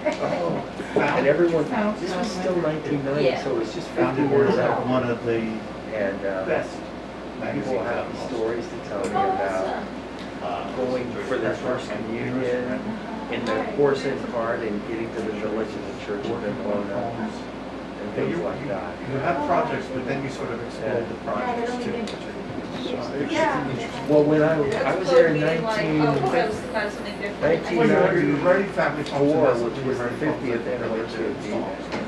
And everyone, this was still 1990, so it was just 50 years out. One of the And best people have these stories to tell me about going for their first communion in the porcelain cart and getting to the village and the church of Pomona and things like that. You have projects, but then you sort of explode the projects too. Well, when I was there in 1994, which was the 50th anniversary of the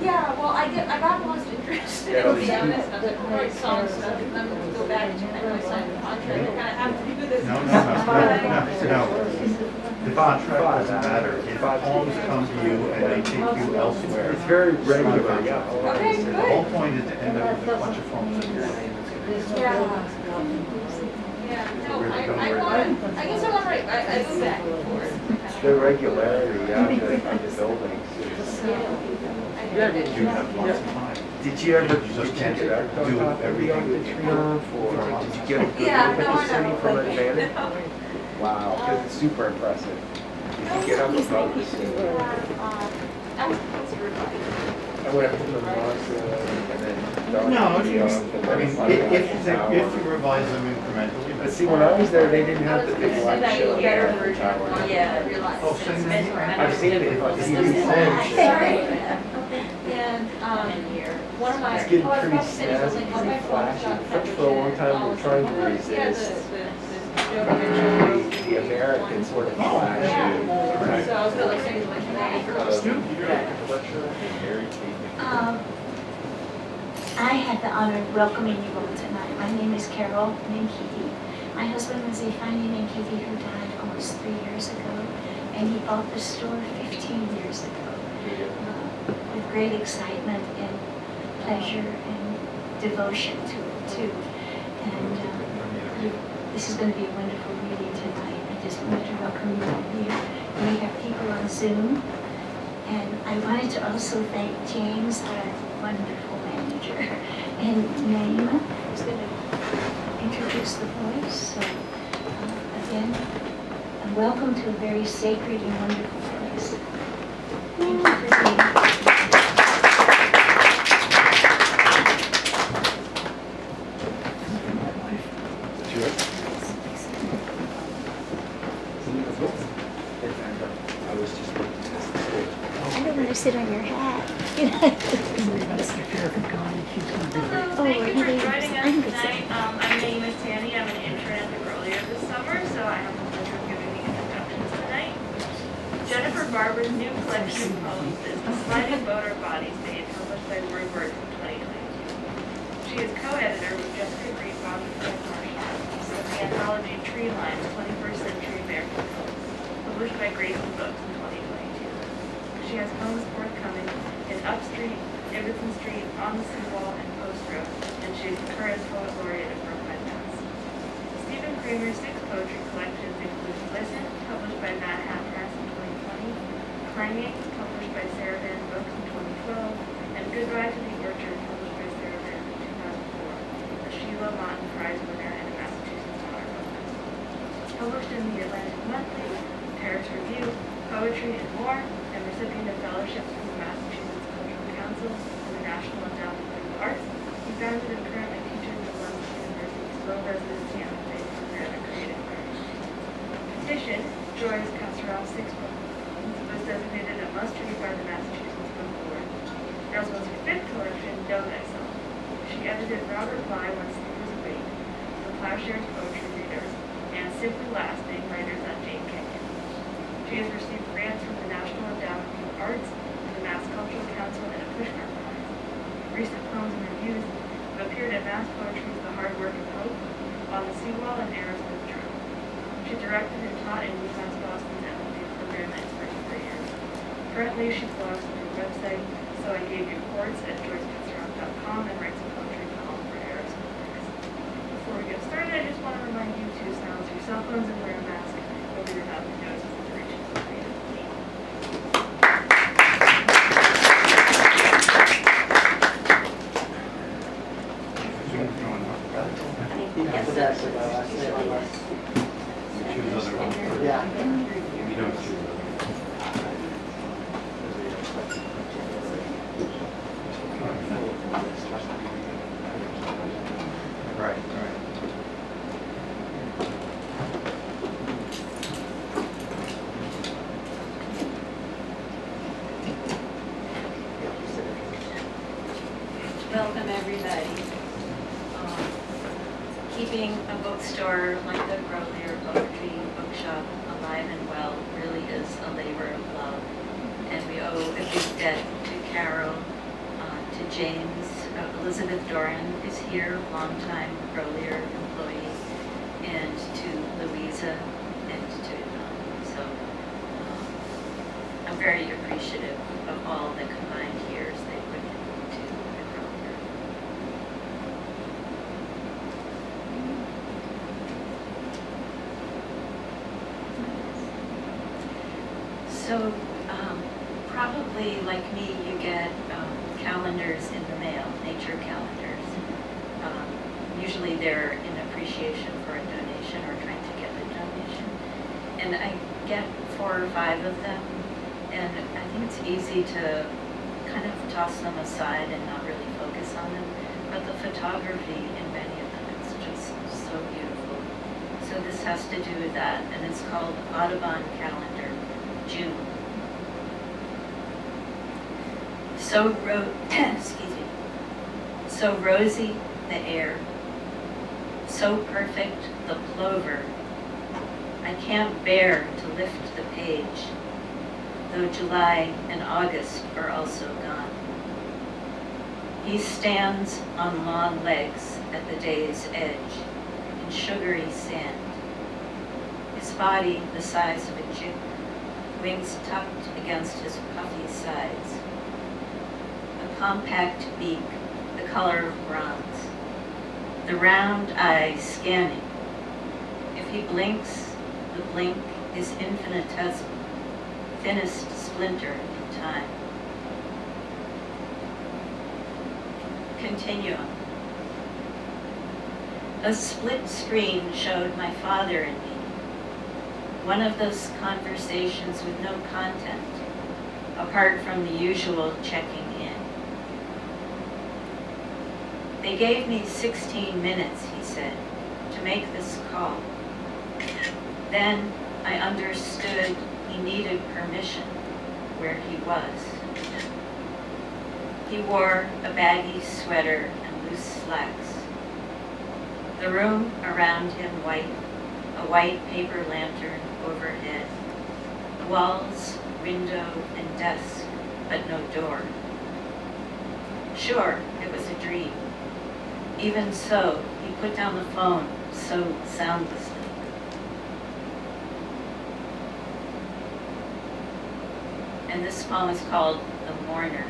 Yeah, well, I got lost interest, to be honest. I was like, write songs, so I'm going to go back to my signed the contract. I kind of have to do this. No. The contract doesn't matter. If poems come to you and they take you elsewhere. It's very regular, yeah. Okay, good. The whole point is to end up with a bunch of poems in your name. Yeah. Yeah, no, I guess I want to write, I go back and forth. The regularity of the buildings. You have lots of time. Did you ever You just can't do everything that you want for. Did you get a good Yeah, look no, at the I city know. from an advantage? Wow, because it's super impressive. You can get up above the city. I was considered I went up to the Mazda and then down No, to the I mean, if you revise them incrementally. But see, when I was there, they didn't have the big light show. better version. Yeah, I realized. Oh, same thing. I've seen it on TV And, one of my. It's getting pretty snazzy, pretty flashy. For a long time, we were trying to resist the American sort of flash. So I was really listening to like I had the honor of welcoming you all tonight. My name is Carol Minkey. My husband was a Fanny Minkey who died almost 3 years ago, and he bought the store 15 years ago with great excitement and pleasure and devotion to it too. And this is going to be a wonderful reading tonight. I just wanted to welcome you all here. We have people on Zoom, and I wanted to also thank James, our wonderful manager, and Naima is going to introduce the voice. So again, welcome to a very sacred and wonderful place. Thank you for being here. I don't want to sit on your hat. Thank you for joining us tonight. My name is Tanny. I'm an intern at the Grolier this summer, so I have the pleasure of giving the introductions tonight. Jennifer Barber's new collection of poems is The Sliding Boat or Bodies Made, published by Word from 2022. She is co-editor with Jessica Greenbaum and Marchant of the anthology Tree Lines, 21st Century American Poems, published by Grayson Books in 2022. She has poems forthcoming in Upstreet, Ibbetson Street, On the Seawall, and Post Road, and she is the current poet laureate of Brookline, Mass. Cramer's 6 poetry collections include Listen, published by MadHat Press in 2020, Clangings, published by Sarabande Books in 2012, and Goodbye to the Orchard, published by Sarabande in 2004, a Sheila Motton Prize-winner and a Massachusetts Honor Book. Published in the Atlantic Monthly, Paris Review, Poetry and More, and recipient of fellowships from the Massachusetts Cultural Council and the National Endowment for the Arts, he founded and currently teaches at Lesley University's Low-Residency and program in creative writing. In addition, Joyce Peseroff's 6 book was designated a must-read by the Massachusetts Book Board, as was her 5th collection, Know Thyself. She edited Robert Bly, When Sleep Was Awake, The Plowshares Poetry Readers, and Simply Lasting, Writers on Jane Kenyon. She has received grants from the National Endowment for the Arts, the Mass Cultural Council, and a Pushkar Prize. Recent poems and reviews have appeared at Mass Poetry's The Hard Work of Hope, On the Seawall, and Aerosmith Journal. She directed and taught in UMass Boston's MFA program at for 3 years. Currently, she blogs on her website, So I Gave You Chords at joycepeseroff.com, and writes a poetry column for Aerosmith Books. Before we get started, I just want to remind you to silence your cell phones and wear a mask over your mouth and nose as the duration of the reading. Welcome, everybody. Keeping a bookstore like the Grolier Poetry Bookshop alive and well really is a labor of love. And we owe a big debt to Carol, to James. Elizabeth Doran is here, longtime Grolier employee, and to Louisa and to so I'm very appreciative of all the combined years they put into the Grolier. So probably like me, you get calendars in the mail, nature calendars. Usually they're in appreciation for a donation or trying to get a donation. And I get 4 or 5 of them, and I think it's easy to kind of toss them aside and not really focus on them. But the photography in many of them is just so beautiful. So this has to do with that, and it's called Audubon Calendar, June. Excuse me. So rosy the air, so perfect the plover. I can't bear to lift the page, though July and August are also gone. He stands on long legs at the day's edge, in sugary sand. His body the size of a chick, wings tucked against his puffy sides. A compact beak, the color of bronze. The round eye scanning. If he blinks, the blink is infinitesimal, thinnest splinter in time. Continuum. A split screen showed my father and me. One of those conversations with no content, apart from the usual checking in. They gave me 16 minutes, he said, to make this call. Then I understood he needed permission where he was. He wore a baggy sweater and loose slacks. The room around him white, a white paper lantern overhead. Walls, window, and desk, but no door. Sure, it was a dream. Even so, he put down the phone so soundlessly. And this poem is called The Mourner.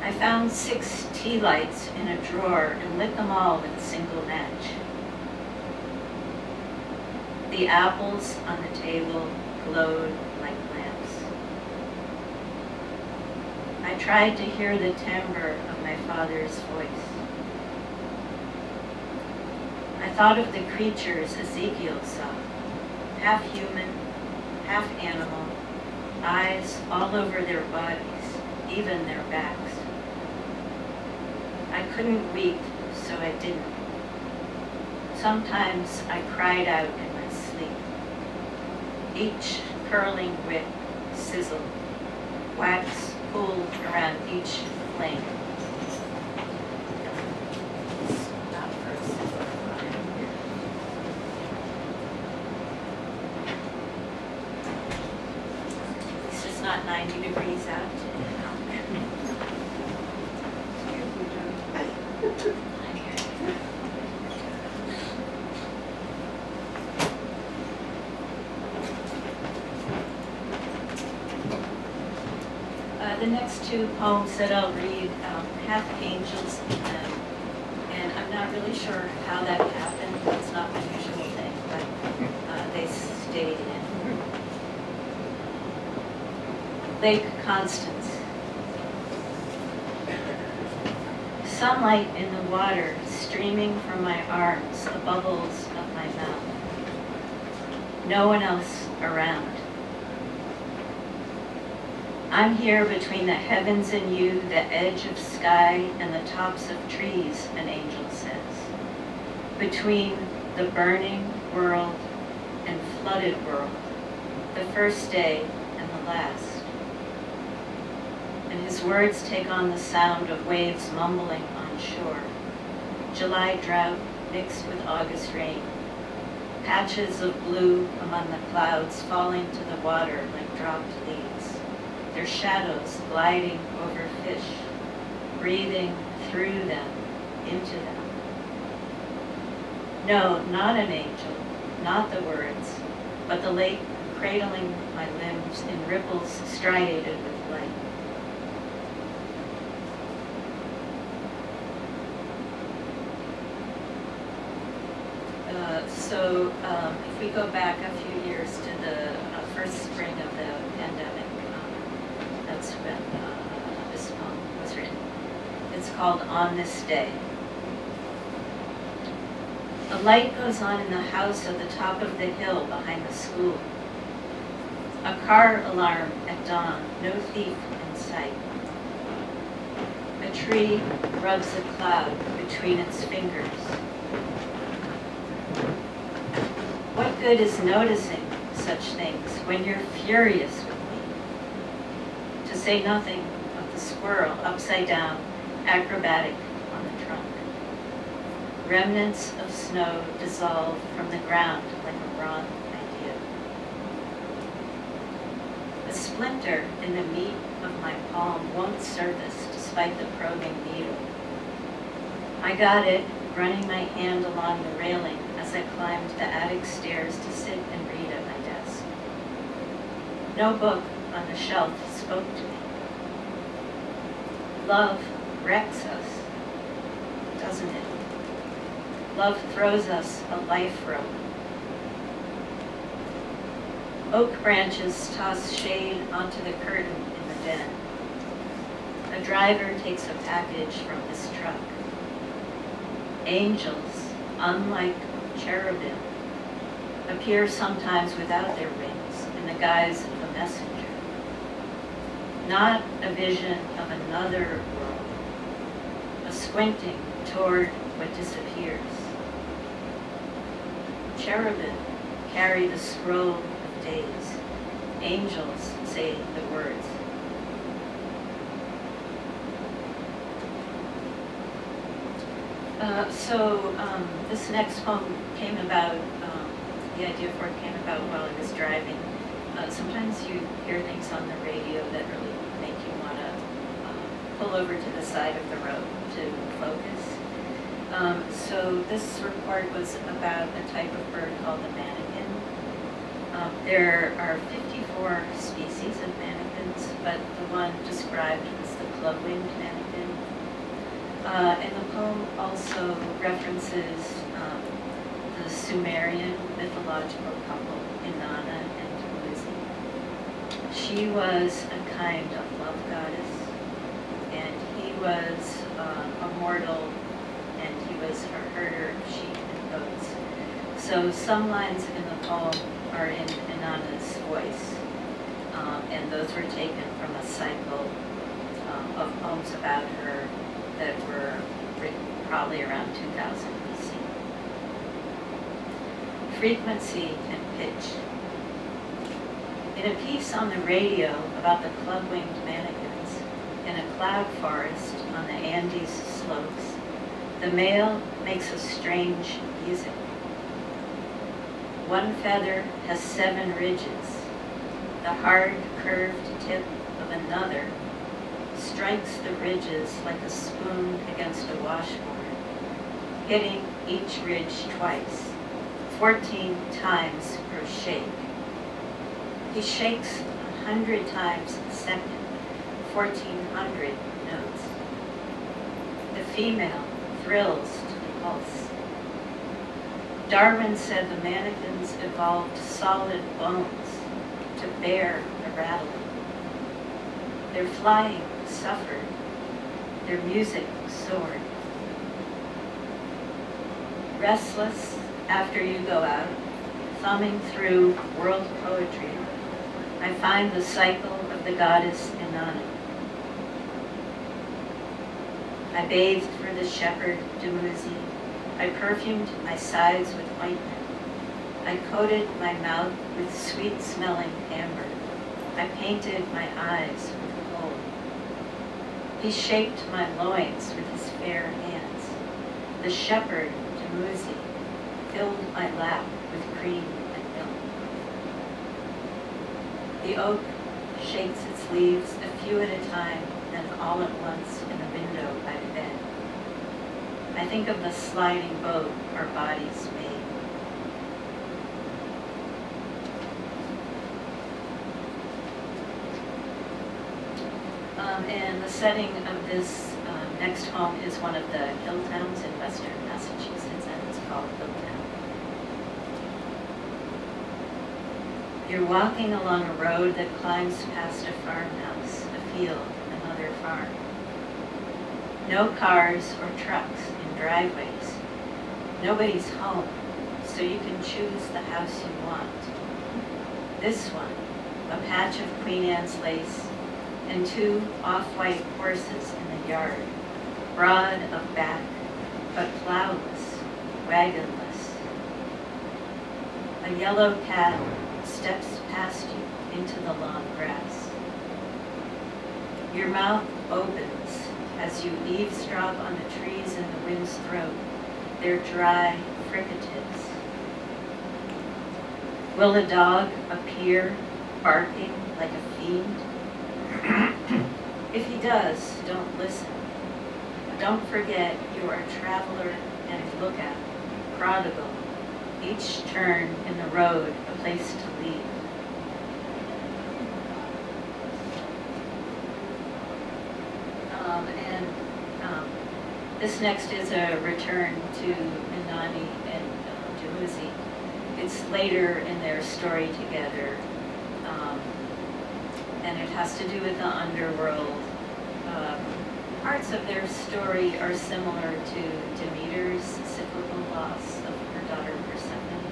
I found 6 tea lights in a drawer and lit them all with a single match. The apples on the table glowed like lamps. I tried to hear the timbre of my father's voice. I thought of the creatures Ezekiel saw, half human, half animal, eyes all over their bodies, even their backs. I couldn't weep, so I didn't. Sometimes I cried out in my sleep. Each curling wick sizzled, wax pulled around each flame. Not for a single line. It's just not 90 degrees out today. The next 2 poems that I'll read have angels in them, and I'm not really sure how that happened. It's not my usual thing, but they stayed in. Lake Constance. Sunlight in the water streaming from my arms, the bubbles of my mouth. No one else around. I'm here between the heavens and you, the edge of sky and the tops of trees, an angel says. Between the burning world and flooded world, the first day and the last. and his words take on the sound of waves mumbling on shore. July drought mixed with August rain. Patches of blue among the clouds falling to the water like dropped leaves. Their shadows gliding over fish, breathing through them, into them. No, not an angel, not the words, but the lake cradling my limbs in ripples striated with light. If we go back a few years to the first spring of the pandemic, that's when this poem was written. It's called On This Day. A light goes on in the house at the top of the hill behind the school. A car alarm at dawn, no thief in sight. A tree rubs a cloud between its fingers. What good is noticing such things when you're furious with me? To say nothing of the squirrel upside down, acrobatic on the trunk. Remnants of snow dissolve from the ground like a wrong idea. A splinter in the meat of my palm won't surface despite the probing needle. I got it running my hand along the railing as I climbed the attic stairs to sit and read at my desk. No book on the shelf spoke to me. Love wrecks us, doesn't it? Love throws us a life rope. Oak branches toss shade onto the curtain in the den. A driver takes a package from his truck. Angels, unlike cherubim, appear sometimes without their wings in the guise of a messenger. Not a vision of another world, a squinting toward what disappears. Cherubim carry the scroll of days. Angels say the words. This next poem came about, the idea for it came about while I was driving. Sometimes you hear things on the radio that really make you want to pull over to the side of the road to focus. So this report was about a type of bird called the mannequin. There are 54 species of mannequins, but the one described was the club-winged mannequin. And the poem also references the Sumerian mythological couple, Inanna and Tammuz. She was a kind of love goddess, and he was a mortal, and he was a herder of sheep and goats. So some lines in the poem are in Inanna's voice, and those were taken from a cycle of poems about her that were written probably around 2000 BC. Frequency and pitch. In a piece on the radio about the club-winged mannequins in a cloud forest on the Andes slopes, the male makes a strange music. One feather has 7 ridges. The hard, curved tip of another strikes the ridges like a spoon against a washboard, hitting each ridge twice, 14 times per shake. He shakes 100 times a second, 1,400 notes. The female thrills to the pulse. Darwin said the mannequins evolved solid bones to bear the rattling. Their flying suffered, their music soared. Restless after you go out, thumbing through world poetry, I find the cycle of the goddess Inanna. I bathed for the shepherd Dumuzi. I perfumed my sides with ointment. I coated my mouth with sweet-smelling amber. I painted my eyes with gold. He shaped my loins with his fair hands. The shepherd, Dumuzi, filled my lap with cream and milk. The oak shakes its leaves a few at a time, then all at once in the window by the bed. I think of the sliding boat our bodies made. And the setting of this next home is one of the hill towns in western Massachusetts, and it's called Brookline. You're walking along a road that climbs past a farmhouse, a field, another farm. No cars or trucks in driveways. Nobody's home, so you can choose the house you want. This one, a patch of Queen Anne's lace, and 2 off-white horses in the yard, broad of back, but plowless, wagonless. A yellow cat steps past you into the long grass. Your mouth opens as you eavesdrop on the trees in the wind's throat, their dry fricatives. Will a dog appear barking like a fiend? If he does, don't listen. Don't forget you are a traveler and a lookout, prodigal, each turn in the road a place to leave. This next is a return to Inani and Dumuzi. It's later in their story together, and it has to do with the underworld. Parts of their story are similar to Demeter's cyclical loss of her daughter Persephone.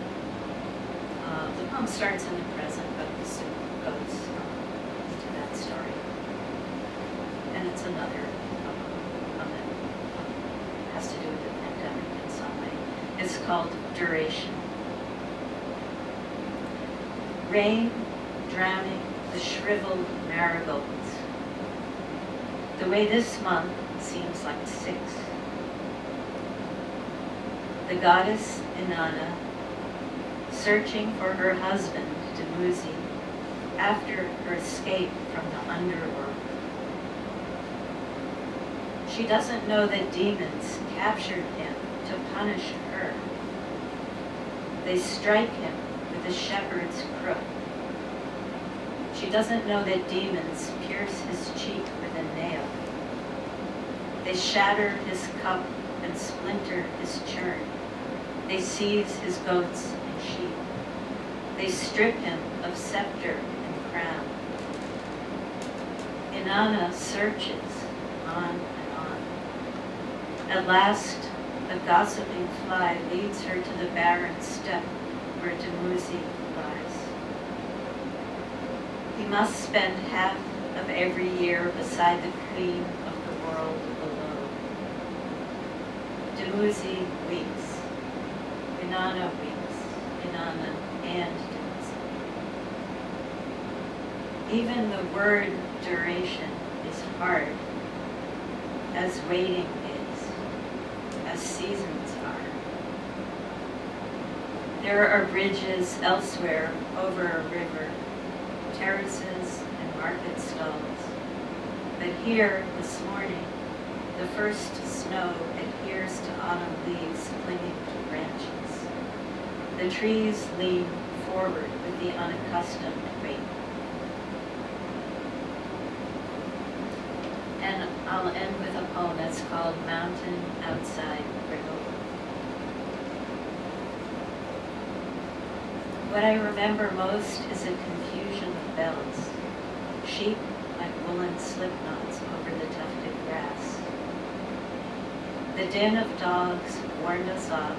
The poem starts in the present, but the soup goes to that story. And it's another poem that has to do with the pandemic in some way. It's called Duration. Rain drowning the shriveled marigolds. The way this month seems like 6. The goddess Inanna, searching for her husband Dumuzi after her escape from the underworld. She doesn't know that demons captured him to punish her. They strike him with a shepherd's crook. She doesn't know that demons pierce his cheek with a nail. They shatter his cup and splinter his churn. They seize his goats and sheep. They strip him of scepter and crown. Inanna searches on and on. At last, a gossiping fly leads her to the barren steppe where Dumuzi lies. He must spend half of every year beside the queen of the world below. Dumuzi weeps. Inanna weeps. Inanna and Dumuzi. Even the word duration is hard, as waiting is, as seasons are. There are bridges elsewhere over a river, terraces and market stalls. But here, this morning, the first snow adheres to autumn leaves clinging to branches. The trees lean forward with the unaccustomed weight. And I'll end with a poem that's called Mountain Outside Grenoble. What I remember most is a confusion of bells, sheep like woolen slipknots over the tufted grass. The din of dogs warned us off,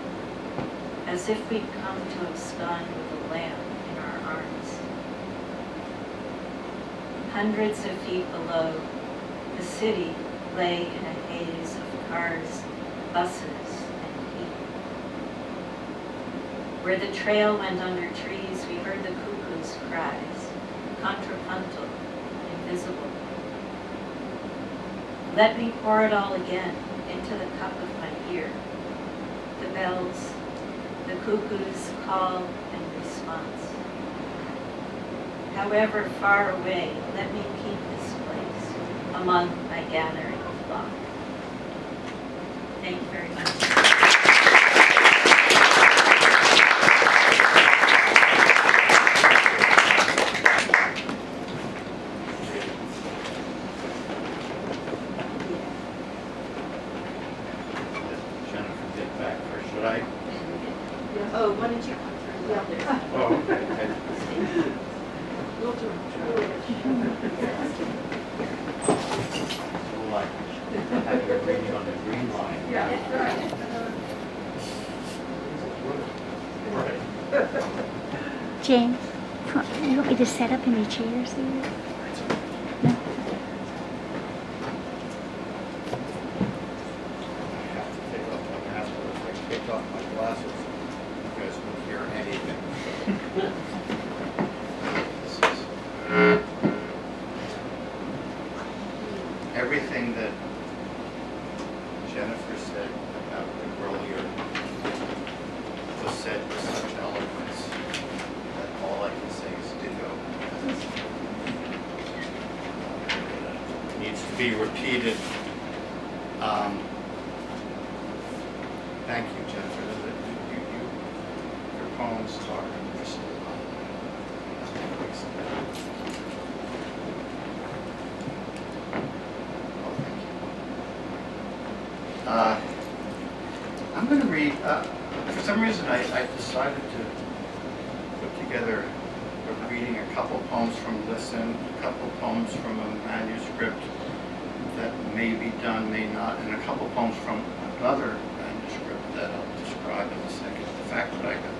as if we'd come to abscond with a lamb in our arms. Hundreds of feet below, the city lay in a haze of cars, buses, and heat. Where the trail went under trees, we heard the cuckoo's cries, contrapuntal, invisible. Let me pour it all again into the cup of my ear. The bells, the cuckoo's call and response. However far away, let me keep this place among my gathering flock. Thank you very much. Oh, why don't you come through? Yeah. Oh, okay. We'll do So like, have your reading on the green line. Yeah, right. Jane, you want me to set up any chairs here? No? I have to take off my mask, or if I take off my glasses, you guys won't hear anything. Everything that Jennifer said about the Grolier was said with such eloquence that all I can say is ditto. It needs to be repeated. Thank you, Jennifer. Your poems are crystal. I'm going to read, for some reason I decided to put together reading a couple poems from Listen, a couple poems from a manuscript that may be done, may not, and a couple poems from another manuscript that I'll describe in a second. The fact that I got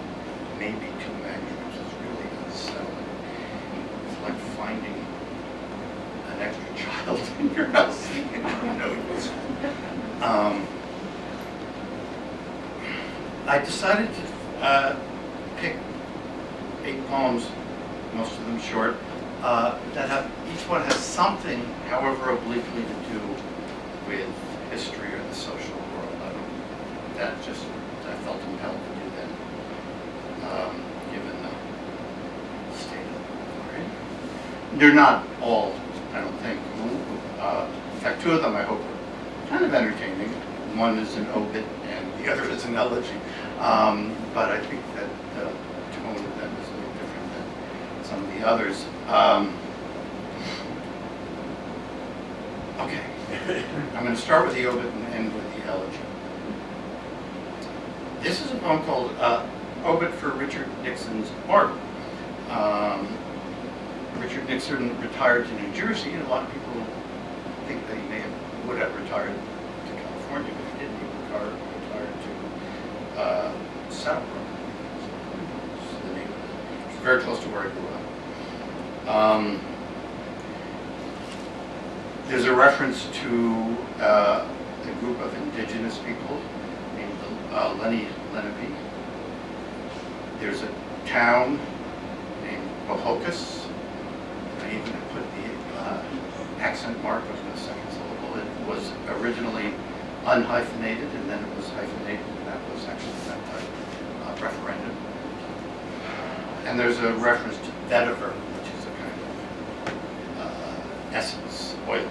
maybe two manuscripts is really unsettling. It's like finding an extra child in your house. I decided to pick 8 poems, most of them short, that have, each one has something, however obliquely, to do with history or the social world. I felt impelled to do that, given the state of the world. They're not all, I don't think. In fact, 2 of them I hope are kind of entertaining. One is an obit and the other is an elegy. But I think that the tone of them is a little different than some of the others. Okay, I'm going to start with the obit and end with the elegy. This is a poem called Obit for Richard Nixon's Barber. Richard Nixon retired to New Jersey, and a lot of people think that he would have retired to California, but he didn't. He retired to Seawall. That's the name of it. It's very close to where I grew up. There's a reference to a group of indigenous people named Lenape. There's a town named Bohocus. I even put the accent mark on the second syllable. It was originally unhyphenated, and then it was hyphenated, and that was actually that referendum. And there's a reference to vetiver, which is a kind of essence, oil that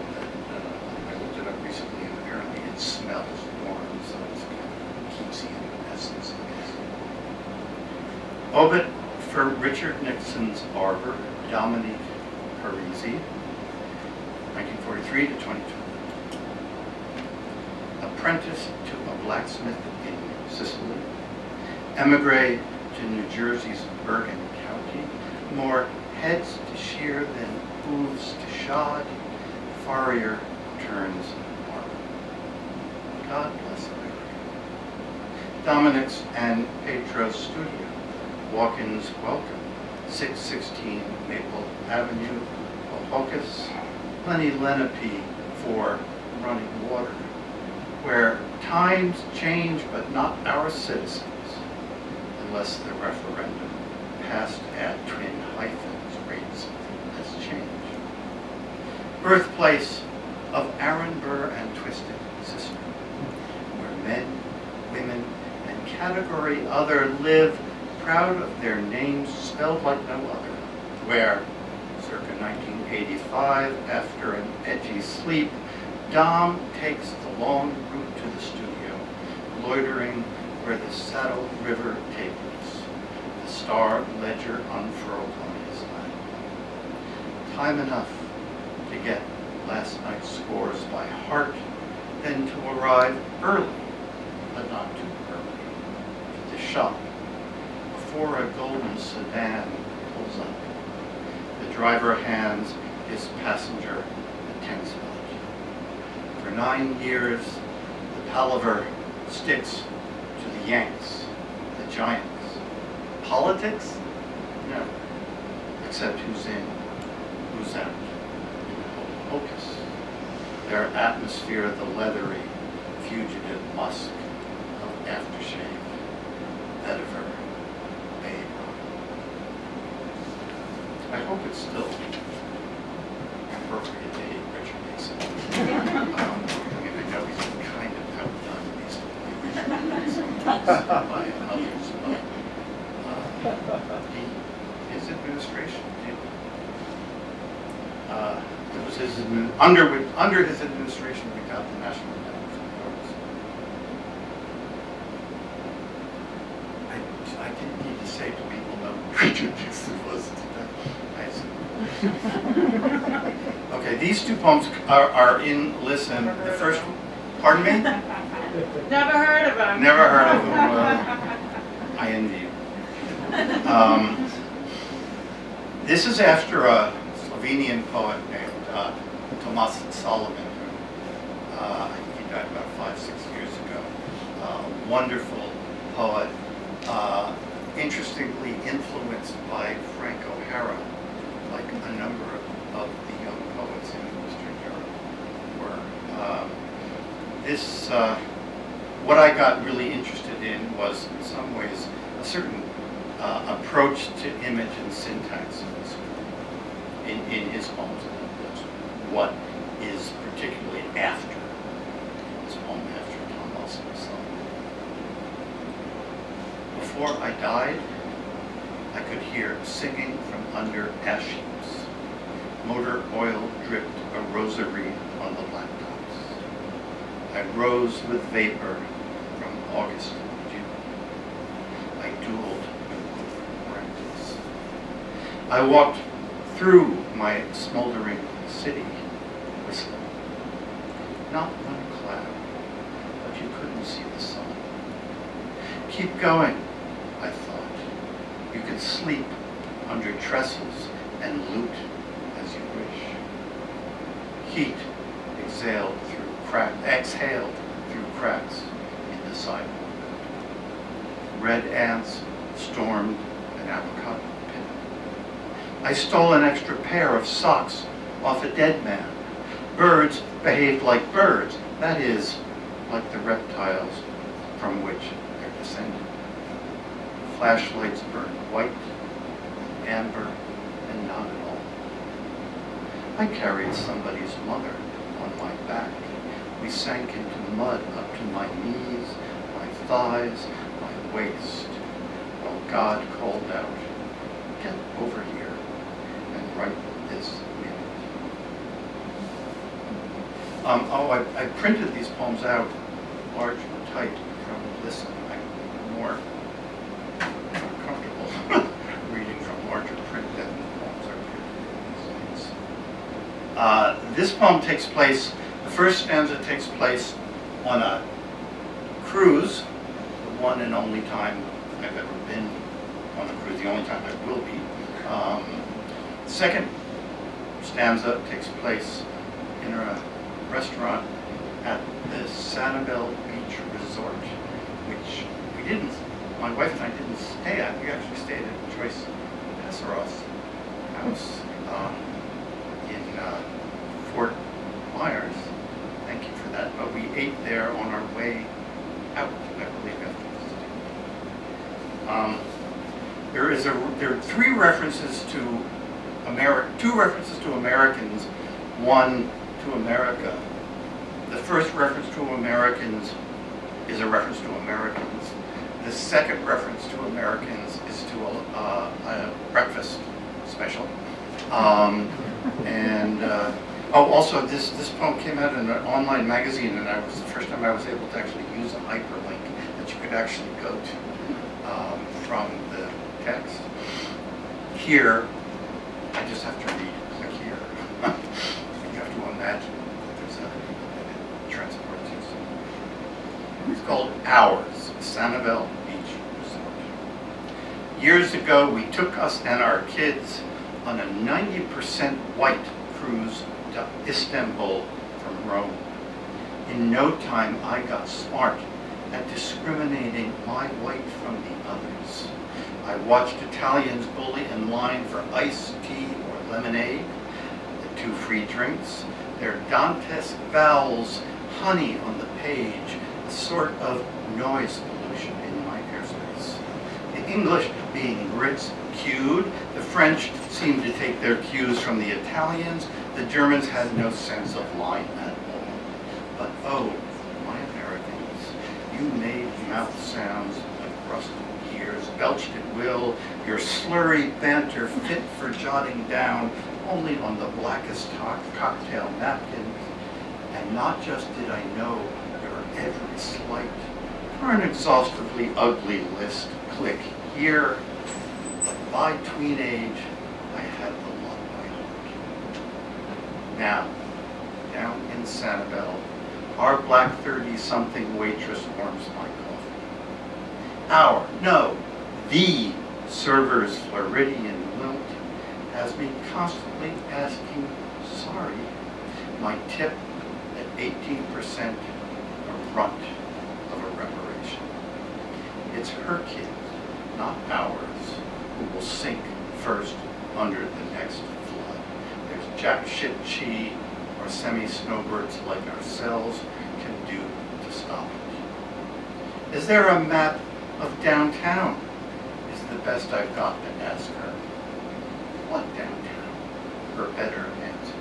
I looked it up recently, and apparently it smells warm, so it's kind of keeps you in essence, I guess. Obit for Richard Nixon's Barber, Dominique Parisi, 1943 to 2020. Apprentice to a blacksmith in Sicily, emigre to New Jersey's Bergen County, more heads to shear than hooves to shod, farrier turns barber. God bless America. Dominick's and Petro's studio, walk-ins welcome, 616 Maple Avenue, Bohocus, plenty Lenape for running water, where times change but not our citizens, unless the referendum passed at twin hyphens rates as change. Birthplace of Aaron Burr and Twisted Sister, where men, women, and category other live proud of their names spelled like no other, where, circa 1985, after an edgy sleep, Dom takes the long route to the studio, loitering where the Saddle River tapers, the star ledger unfurled on his lap. Time enough to get last night's scores by heart, then to arrive early, but not too early, to the shop before a golden sedan pulls up. The driver hands his passenger a 10 spot. For 9 years, the palaver sticks to the Yanks, the Giants. Politics? No. Except who's in, who's out. Hocus. Their atmosphere, the leathery, fugitive musk of aftershave, vetiver, babe. I hope it's still appropriate to hate Richard Nixon. I know he's kind of outdone recently by others, but his administration did. It was his under his administration we got the National Endowment for the Arts. I didn't need to say to people no, Richard Nixon was. Okay, these two poems are in Listen. The first, pardon me? Never heard of him. Never heard of him. I envy you. This is after a Slovenian poet named Tomas Solomon, who I think he died about 5-6 years ago. Wonderful poet, interestingly influenced by Frank O'Hara, like a number of the young poets in Eastern Europe were. What I got really interested in was, in some ways, a certain approach to image and syntax in his poems. What is particularly after his poem after Tomas Solomon. Before I died, I could hear singing from under ash heaps. Motor oil dripped a rosary on the blacktops. I rose with vapor from August to June. I dueled with practice. I walked through my smoldering city, whistling. Not one cloud, but you couldn't see the sun. Keep going, I thought. You could sleep under trestles and loot as you wish. Heat exhaled through cracks in the sidewalk. Red ants stormed an avocado pit. I stole an extra pair of socks off a dead man. Birds behaved like birds, that is, like the reptiles from which they're descended. Flashlights burned white, amber, and not at all. I carried somebody's mother on my back. We sank into mud up to my knees, my thighs, my waist, while God called out, "Get over here and write this minute." I printed these poems out large and tight from Listen. I'm more comfortable reading from larger print than the poems are printed these days. This poem takes place, the first stanza takes place on a cruise, the one and only time I've ever been on a cruise, the only time I will be. The second stanza takes place in a restaurant at the Sanibel Beach Resort, which my wife and I didn't stay at. We actually stayed at Joyce Peseroff's house in Fort Myers. Thank you for that. But we ate there on our way out, I believe, after this. There are two references to Americans, one to to America, the first reference to Americans is a reference to Americans. The second reference to Americans is to a breakfast special. Also, this poem came out in an online magazine, and it was the first time I was able to actually use a hyperlink that you could actually go to from the text. Here, I just have to read, click here. You have to imagine that there's a transport system. It's called Ours, Sanibel Beach Resort. Years ago, we took us and our kids on a 90% white cruise to Istanbul from Rome. In no time, I got smart at discriminating my white from the others. I watched Italians bully in line for iced tea or lemonade, the 2 free drinks, their Dantesque vowels, honey on the page, a sort of noise pollution in my airspace. The English being Brits cued, the French seemed to take their cues from the Italians, the Germans had no sense of line at all. But oh, my Americans, you made mouth sounds like rusted gears, belched at will, your slurry banter fit for jotting down only on the blackest cocktail napkins. And not just did I know your every slight, for an exhaustively ugly list, click here, but by tween age, I had the lot by heart. Now, down in Sanibel, our black 30-something waitress warms my coffee. The server's Floridian lilt has me constantly asking, sorry, my tip at 18% a runt of a reparation. It's her kids, not ours, who will sink first under the next flood. There's jack shit chi or semi-snowbirds like ourselves can do to stop it. Is there a map of downtown? Is the best I've got to ask her. What downtown? Her better answer.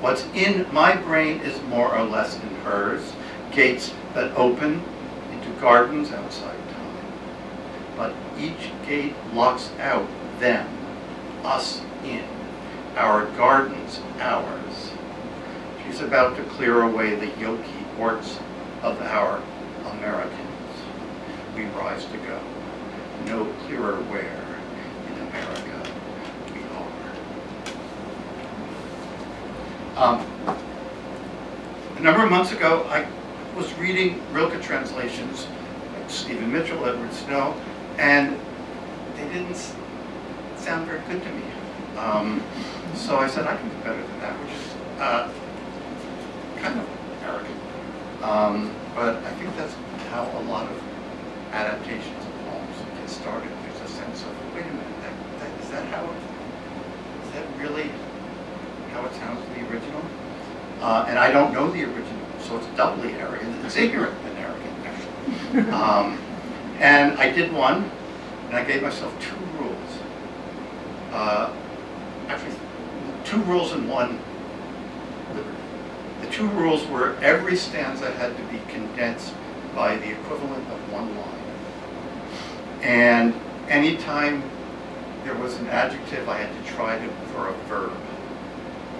What's in my brain is more or less in hers. Gates that open into gardens outside time. But each gate locks out them, us in. Our gardens, ours. She's about to clear away the yolky orts of our Americans. We rise to go. No clearer where in America we are. A number of months ago, I was reading Rilke translations, like Stephen Mitchell, Edward Snow, and they didn't sound very good to me. So I said, I can do better than that, which is kind of arrogant. But I think that's how a lot of adaptations of poems get started. There's a sense of, wait a minute, is that really how it sounds in the original? And I don't know the original, so it's doubly arrogant. It's ignorant and arrogant, actually. And I did one, and I gave myself 2 rules. Actually, 2 rules and 1 liberty. The 2 rules were every stanza had to be condensed by the equivalent of 1 line. And anytime there was an adjective, I had to try for a verb,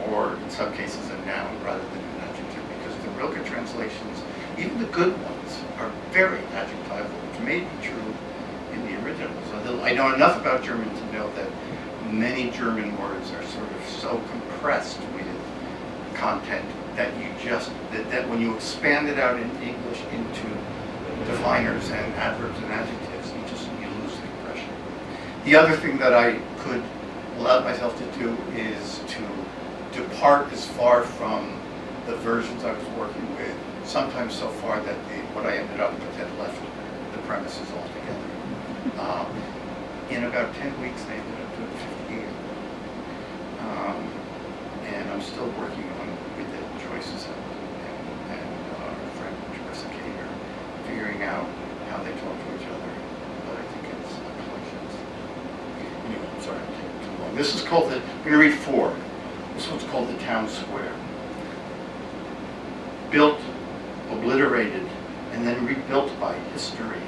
or in some cases a noun rather than an adjective, because the Rilke translations, even the good ones, are very adjectival, which may be true in the original. So I know enough about German to know that many German words are sort of so compressed with content that that when you expand it out in English into definers and adverbs and adjectives, you lose the impression. The other thing that I could allow myself to do is to depart as far from the versions I was working with, sometimes so far that what I ended up with had left the premises altogether. In about 10 weeks, I ended up doing 58. And I'm still working on with the Joyces and our friend Teresa Kager, figuring out how they talk to each other. But I think it's a collection. Anyway, I'm sorry, I'm taking too long. This is called I'm going to read 4. This one's called The Town Square. built, obliterated, and then rebuilt by history.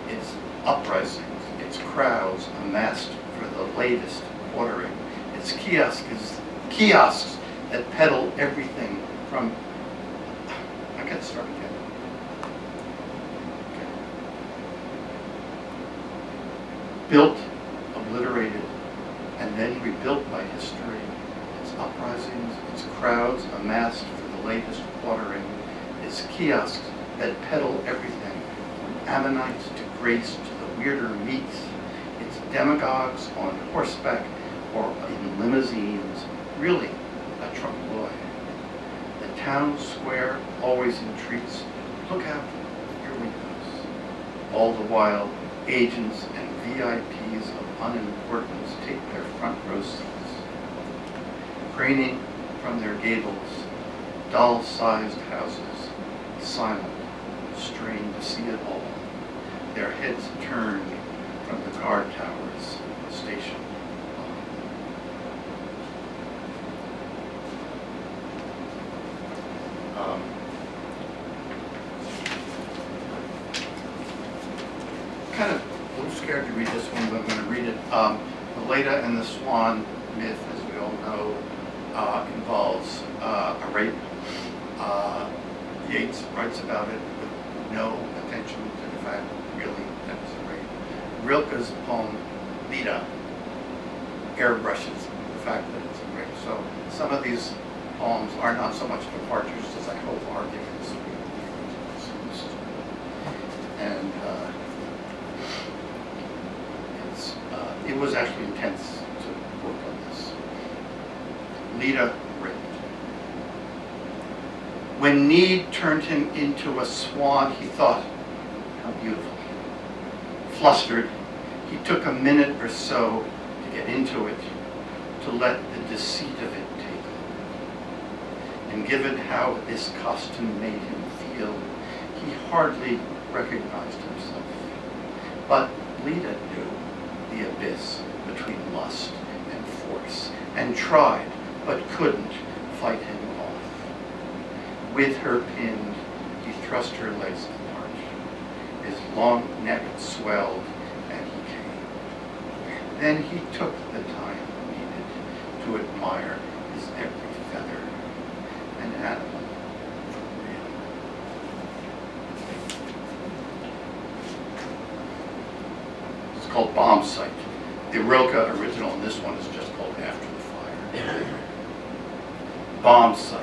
Its uprisings, its crowds amassed for the latest ordering, its kiosks that peddle everything from, I got to start again. Okay. Built, obliterated, and then rebuilt by history, its uprisings, its crowds amassed for the latest ordering, its kiosks that peddle everything from Ammonites to Grace to the weirder meats, its demagogues on horseback or in limousines, really a trompe-l'oeil. The town square always entreats, look out your windows. All the while, agents and VIPs of unimportance take their front row seats. Craning from their gables, doll-sized houses, silent, strained to see it all, their heads turned from the guard towers, station. Kind of a little scared to read this one, but I'm going to read it. The Leda and the Swan myth, as we all know, involves a rape. Yeats writes about it with no attention to the fact, really, that it's a rape. Rilke's poem, Leda, airbrushes the fact that it's a rape. So some of these poems are not so much departures as I hope arguments. And it was actually intense to work on this. Leda raped. When need turned him into a swan, he thought, how beautiful. Flustered, he took a minute or so to get into it, to let the deceit of it take hold. And given how this costume made him feel, he hardly recognized himself. But Leda knew the abyss between lust and force, and tried, but couldn't, fight him off. With her pinned, he thrust her legs apart. His long neck swelled, and he came. Then he took the time needed to admire his every feather, an animal for real. It's called Bomb Sight. The Rilke original, and this one is just called After the Fire. Bomb Sight.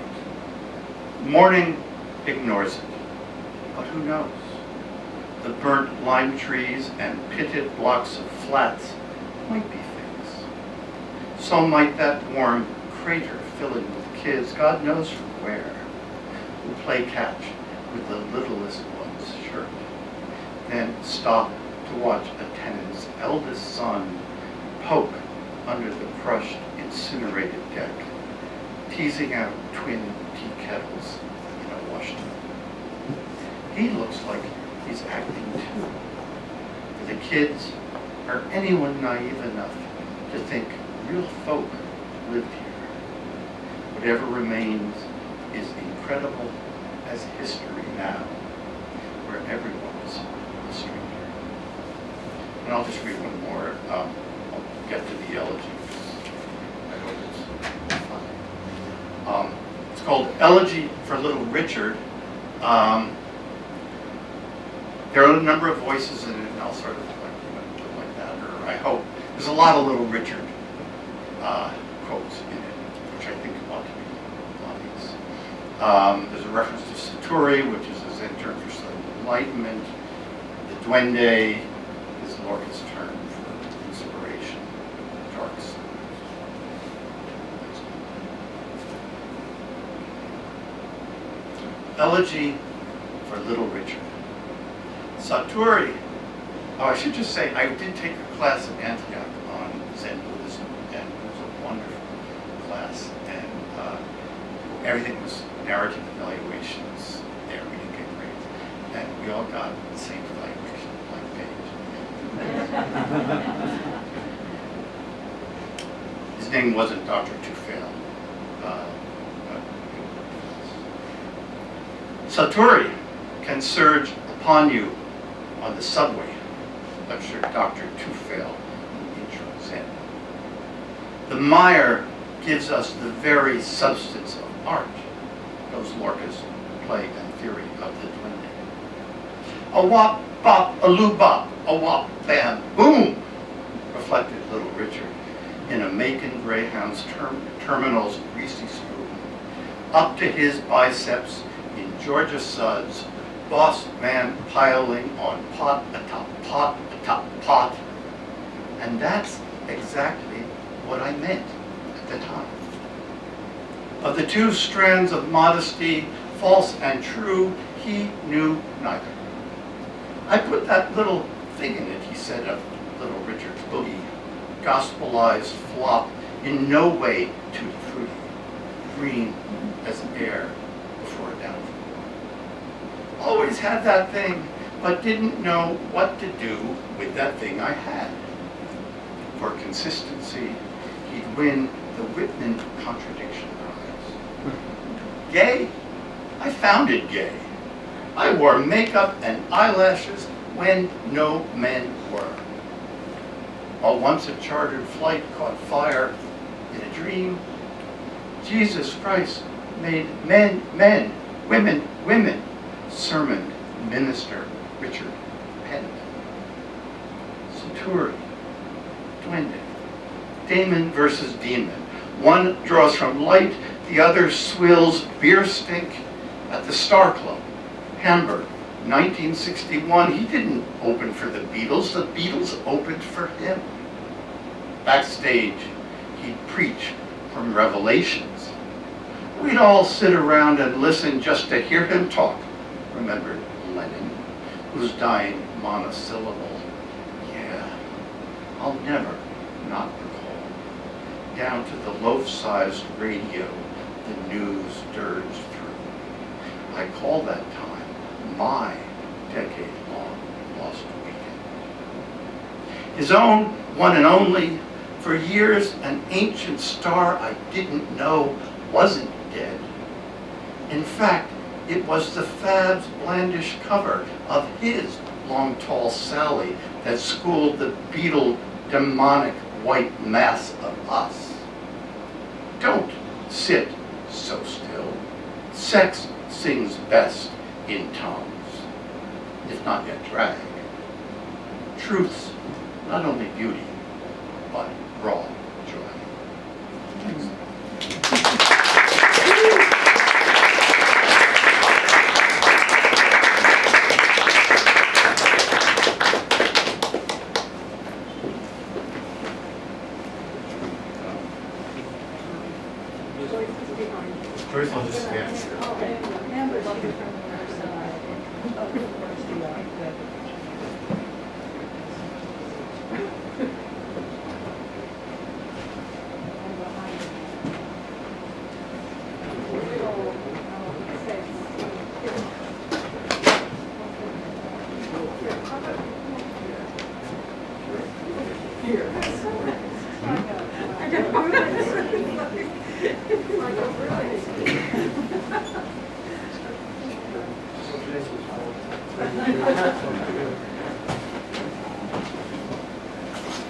Morning ignores it, but who knows? The burnt lime trees and pitted blocks of flats might be things. So might that warm crater filling with kids, God knows from where, who play catch with the littlest one's shirt, then stop to watch a tenant's eldest son poke under the crushed, incinerated deck, teasing out twin tea kettles in a wash tub. He looks like he's acting too. For the kids, or anyone naive enough to think real folk lived here. Whatever remains is incredible as history now, where everyone's a stranger. And I'll just read one more. I'll get to the elegy. I hope it's fun. It's called Elegy for Little Richard. There are a number of voices in it, and I'll sort of put it like that, or I hope. There's a lot of Little Richard quotes in it, which I think ought to be obvious. There's a reference to Saturi, which is his intern for Southern Enlightenment. The Duende is Lorca's term for inspiration, dark side. Elegy for Little Richard. Saturi. Oh, I should just say, I did take a class at Antioch on Zen Buddhism, and it was a wonderful class, and everything was narrative evaluations there. We didn't get grades, and we all got the same evaluation, blank page. His name wasn't Dr. Tufel. Satori can surge upon you on the subway, lectured Dr. Tufel in Intro Zen. The mire gives us the very substance of art, goes Lorca's play and theory of the duende. A wop, bop, a loo bop, a wop, bam, boom, reflected Little Richard in a Macon Greyhound's terminal's greasy spoon. Up to his biceps in Georgia suds, boss man piling on pot atop pot atop pot. And that's exactly what I meant at the time. Of the two strands of modesty, false and true, he knew neither. I put that little thing in it, he said of Little Richard's boogie, gospelized flop, in no way tutti frutti, green as air before a downfall. Always had that thing, but didn't know what to do with that thing I had. For consistency, he'd win the Whitman Contradiction Prize. Gay? I found it gay. I wore makeup and eyelashes when no men were. While once a chartered flight caught fire in a dream, Jesus Christ made men men, women women, sermoned Minister Richard Penman. Satori, duende, Damon versus demon. One draws from light, the other swills beer stink at the Star Club, Hamburg, 1961. He didn't open for the Beatles opened for him. Backstage, he'd preach from Revelations. We'd all sit around and listen just to hear him talk, remembered Lennon, whose dying monosyllable, yeah, I'll never not recall. Down to the loaf-sized radio, the news dirged through. I call that time my decade-long lost weekend. His own one and only, for years an ancient star I didn't know wasn't dead. In fact, it was the Fab's blandish cover of his Long Tall Sally that schooled the beetle demonic white mass of us. Don't sit so still. Sex sings best in tongues, if not yet drag. Truth's not only beauty, but raw joy. Thanks. Joyce will just stand here.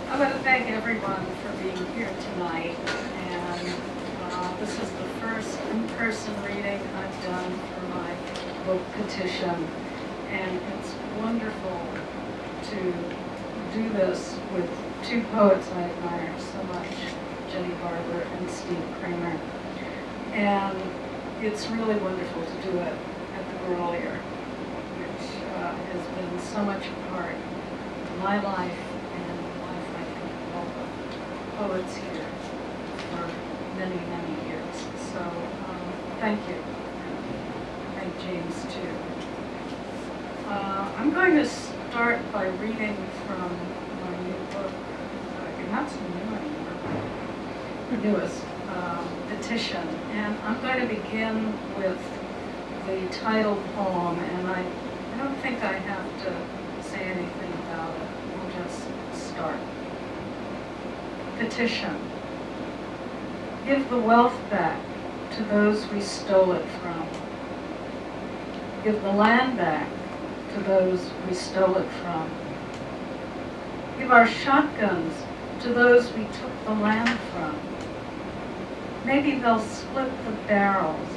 I want to thank everyone for being here tonight, and this is the first in-person reading I've done for my book petition, and it's wonderful to do this with two poets I admire so much, Jenny Barber and Steve Cramer, and it's really wonderful to do it at the Grolier, which has been so much a part of my life and the life, I think, of all the poets here for many, many years. So thank you. Thank James, too. I'm going to start by reading from my new book. You're not so new anymore. The newest, Petition. And I'm going to begin with the title poem, and I don't think I have to say anything about it. We'll just start. Petition. Give the wealth back to those we stole it from. Give the land back to those we stole it from. Give our shotguns to those we took the land from. Maybe they'll split the barrels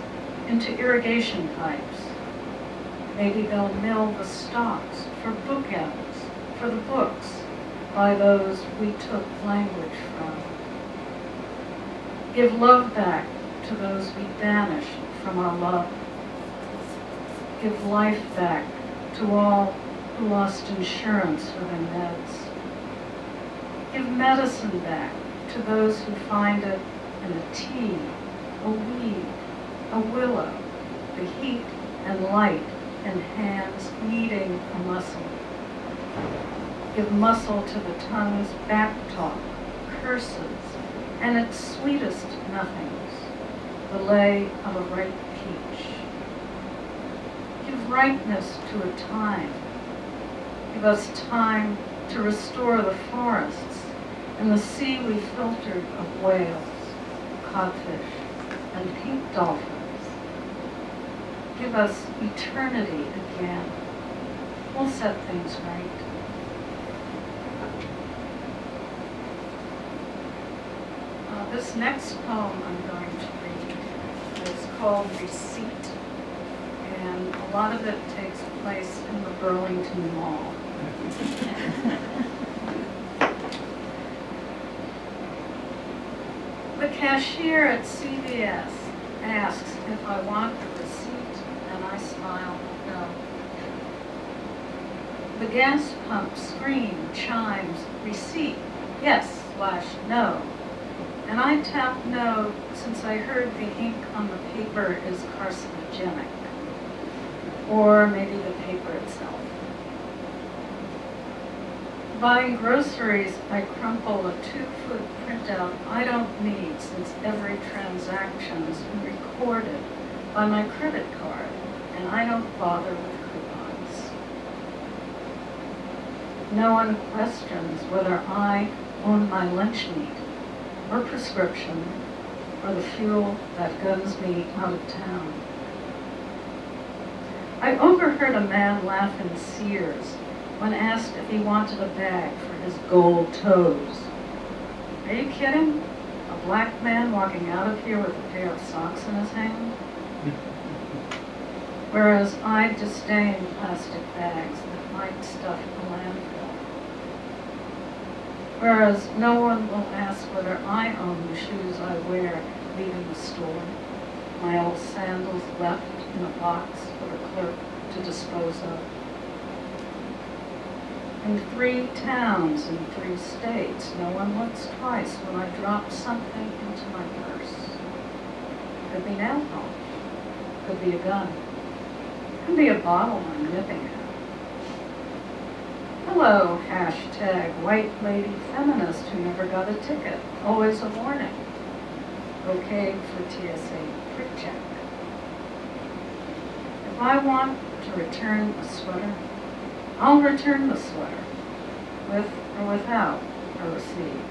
into irrigation pipes. Maybe they'll mill the stalks for bookends, for the books, by those we took language from. Give love back to those we banished from our love. Give life back to all who lost insurance for their meds. Give medicine back to those who find it in a tea, a weed, a willow, the heat and light in hands kneading a muscle. Give muscle to the tongue's back talk, curses, and its sweetest nothings, the lay of a ripe peach. Give ripeness to a time. Give us time to restore the forests and the sea we filtered of whales, codfish, and pink dolphins. Give us eternity again. We'll set things right. This next poem I'm going to read is called Receipt, and a lot of it takes place in the Burlington Mall. The cashier at CVS asks if I want a receipt, and I smile, no. The gas pump screen chimes, receipt, yes/no. And I tap no since I heard the ink on the paper is carcinogenic. Or maybe the paper itself. Buying groceries, I crumple a 2-foot printout I don't need since every transaction is recorded by my credit card, and I don't bother with coupons. No one questions whether I own my lunch meat, or prescription, or the fuel that guns me out of town. I overheard a man laugh in Sears when asked if he wanted a bag for his gold toes. Are you kidding? A black man walking out of here with a pair of socks in his hand? Whereas I disdain plastic bags that might stuff a landfill. Whereas no one will ask whether I own the shoes I wear leaving the store, my old sandals left in a box for the clerk to dispose of. In 3 towns in 3 states, no one looks twice when I drop something into my purse. Could be nail polish, could be a gun, could be a bottle I'm nipping at. Hello, hashtag white lady feminist who never got a ticket. Always a warning. Okay for TSA quick check. If I want to return a sweater, I'll return the sweater, with or without a receipt.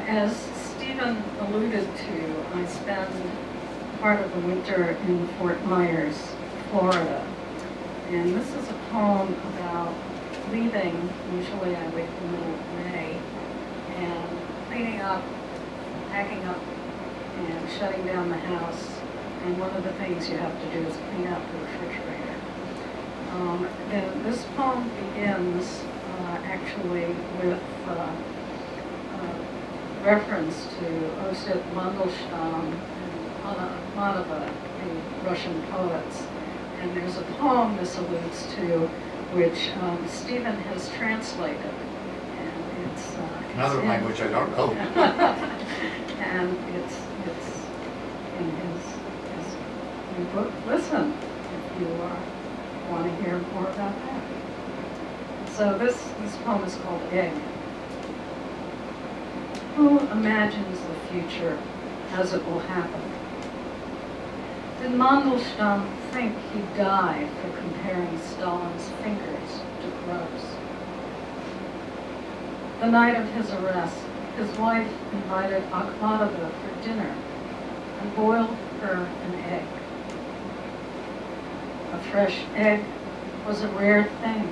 As Stephen alluded to, I spend part of the winter in Fort Myers, Florida. And this is a poem about leaving. Usually I leave in the middle of May, and cleaning up, packing up, and shutting down the house. And one of the things you have to do is clean out the refrigerator. And this poem begins actually with reference to Osip Mandelstam and Manova, the Russian poets. And there's a poem this alludes to, which Stephen has translated. And it's Another language I don't know. and it's in his new book. Listen, if you want to hear more about that. So this poem is called Egg. Who imagines the future as it will happen? Did Mandelstam think he'd die for comparing Stalin's fingers to crows? The night of his arrest, his wife invited Akhmatova for dinner. and boiled her an egg. A fresh egg was a rare thing.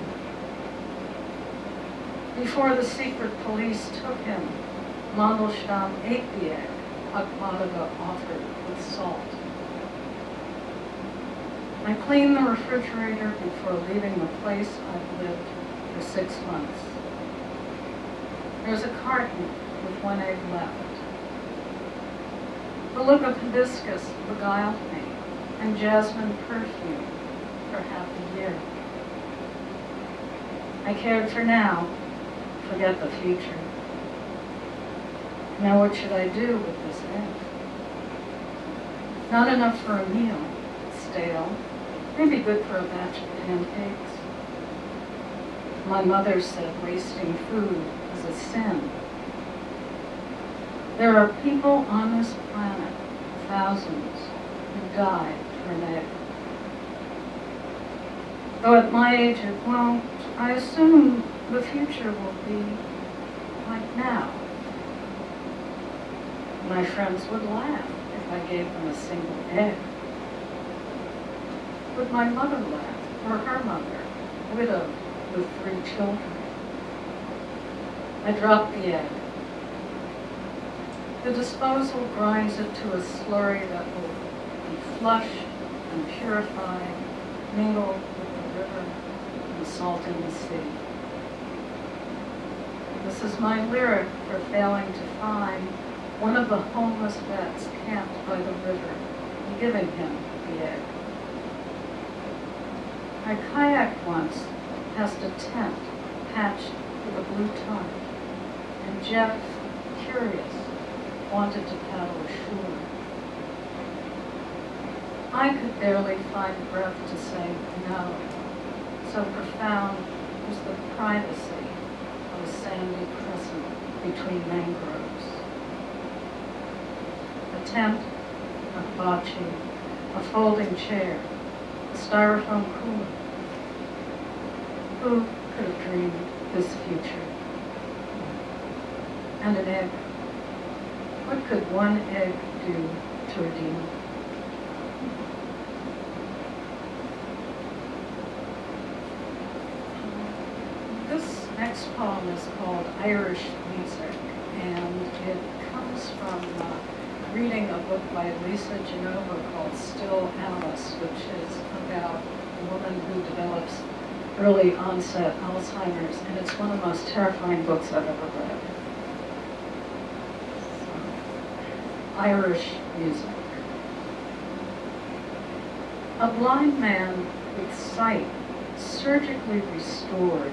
Before the secret police took him, Mandelstam ate the egg Akmataga offered with salt. I cleaned the refrigerator before leaving the place I've lived for 6 months. There's a carton with 1 egg left. The look of hibiscus beguiled me, and jasmine perfume for half a year. I cared for now, forget the future. Now what should I do with this egg? Not enough for a meal, stale, maybe good for a batch of pancakes. My mother said wasting food is a sin. There are people on this planet, thousands, who died for an egg. Though at my age it won't, I assume the future will be like now. My friends would laugh if I gave them a single egg. Would my mother laugh, or her mother, widowed with 3 children? I dropped the egg. The disposal grinds it to a slurry that will be flushed and purified, mingled with the river and salt in the sea. This is my lyric for failing to find one of the homeless vets camped by the river and giving him the egg. I kayaked once past a tent patched with a blue tarp, and Jeff, curious, wanted to paddle ashore. I could barely find breath to say no, so profound was the privacy of a sandy crescent between mangroves. A tent, a hibachi, a folding chair, a styrofoam cooler. Who could have dreamed this future? And an egg. What could 1 egg do to redeem it? This next poem is called Irish Music, and it comes from reading a book by Lisa Genova called Still Alice, which is about a woman who develops early onset Alzheimer's, and it's one of the most terrifying books I've ever read. So, Irish Music. A blind man with sight surgically restored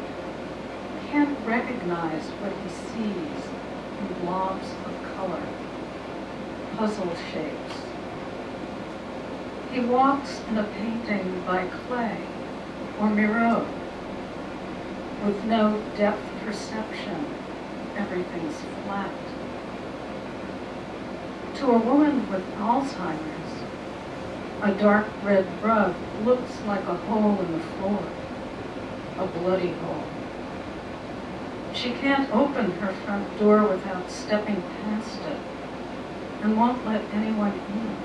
can't recognize what he sees in blobs of color, puzzle shapes. He walks in a painting by Clay or Miro. With no depth perception, everything's flat. To a woman with Alzheimer's, a dark red rug looks like a hole in the floor, a bloody hole. She can't open her front door without stepping past it, and won't let anyone in,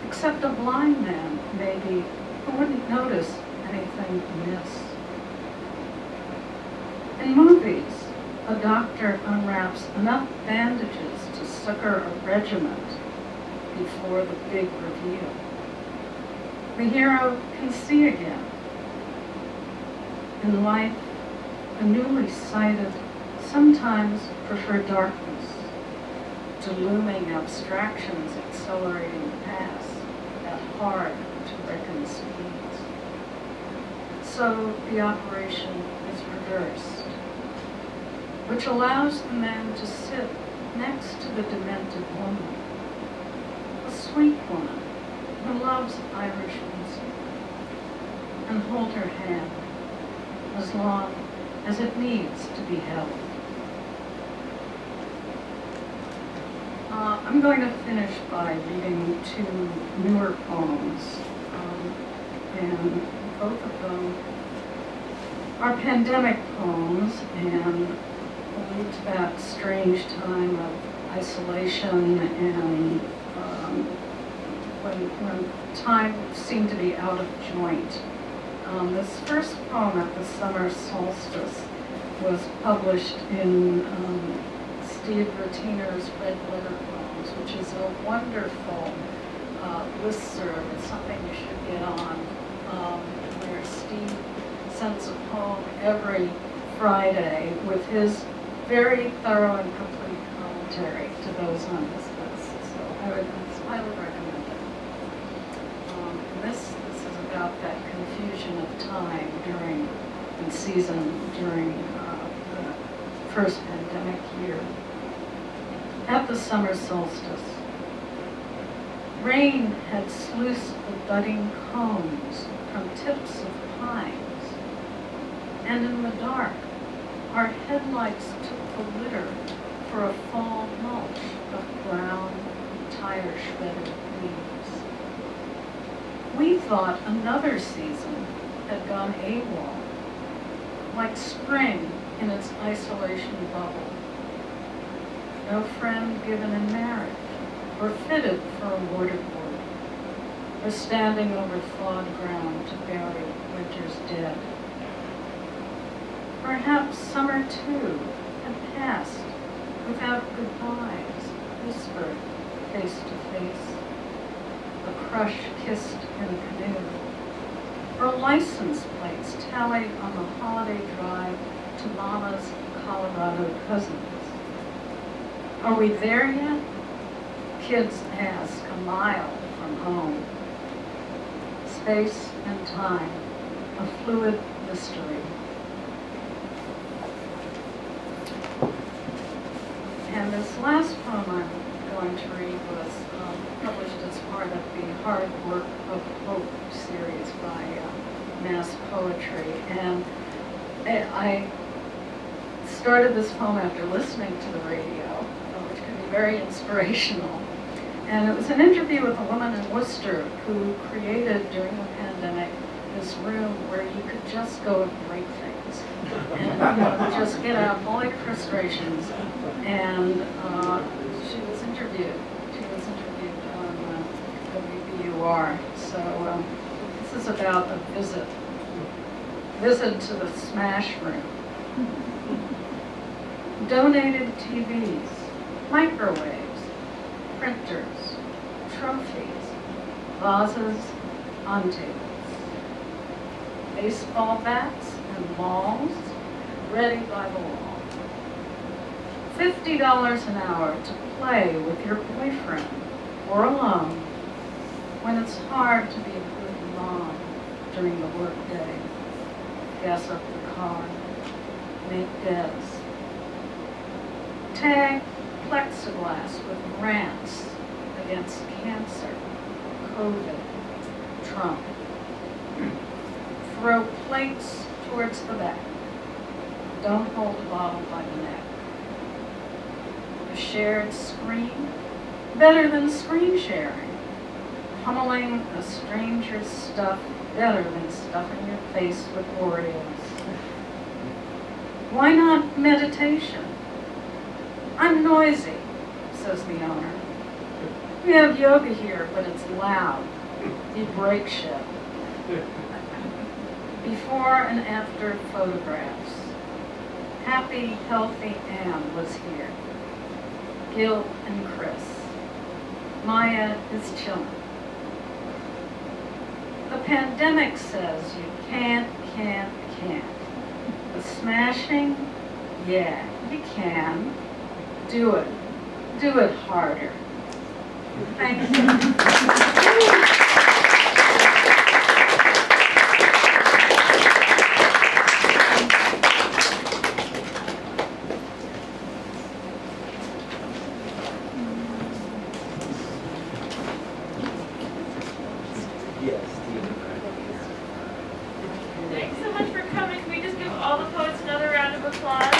except a blind man, maybe, who wouldn't notice anything amiss. In movies, a doctor unwraps enough bandages to succor a regiment before the big reveal. The hero can see again. In life, the newly sighted sometimes prefer darkness to looming abstractions accelerating past that hard to reckon speeds. So the operation is reversed, which allows the man to sit next to the demented woman, a sweet woman who loves Irish music, and hold her hand as long as it needs to be held. I'm going to finish by reading 2 newer poems, and both of them are pandemic poems and allude to that strange time of isolation and when time seemed to be out of joint. This first poem at the summer solstice was published in Steve Rettiner's Red Letter Poems, which is a wonderful listserv. It's something you should get on, where Steve sends a poem every Friday with his very thorough and complete commentary to those on his list. So I would highly recommend it. This is about that confusion of time during and season during the first pandemic year. At the summer solstice, rain had sluiced the budding cones from tips of pines, and in the dark, our headlights took the litter for a fall mulch of brown, tire-shredded leaves. We thought another season had gone AWOL, like spring in its isolation bubble. No friend given in marriage, or fitted for a waterboard, or standing over thawed ground to bury winter's dead. Perhaps summer too had passed without goodbyes, whispered face to face, a crush kissed in a canoe, or license plates tallied on the holiday drive to Mama's Colorado cousins. Are we there yet? Kids ask a mile from home. Space and time, a fluid mystery. And this last poem I'm going to read was published as part of the Hard Work of Hope series by Mass Poetry. And I started this poem after listening to the radio, which can be very inspirational. And it was an interview with a woman in Worcester who created, during the pandemic, this room where you could just go and break things. And just get out all your frustrations. And she was interviewed. She was interviewed on WBUR. So this is about a visit to the Smash Room. Donated TVs, microwaves, printers, trophies, vases on tables, baseball bats and balls ready by the wall. $50 an hour to play with your boyfriend or alone when it's hard to be a good mom during the workday. Gas up the car, make beds. Tag plexiglass with rants against cancer, COVID, Trump. Throw plates towards the back. Don't hold the bottle by the neck. A shared screen, better than screen sharing. Pummeling a stranger's stuff, better than stuffing your face with Oreos. Why not meditation? I'm noisy, says the owner. We have yoga here, but it's loud. You break shit. Before and after photographs. Happy, healthy Anne was here. Gil and Chris. Maya is chilling. The pandemic says you can't. The smashing, yeah, you can. Do it. Do it harder. Thank you. Thanks so much for coming. Can we just give all the poets another round of applause?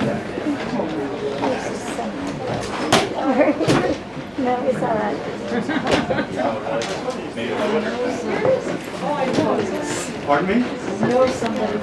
No, it's all right. Pardon me? Know somebody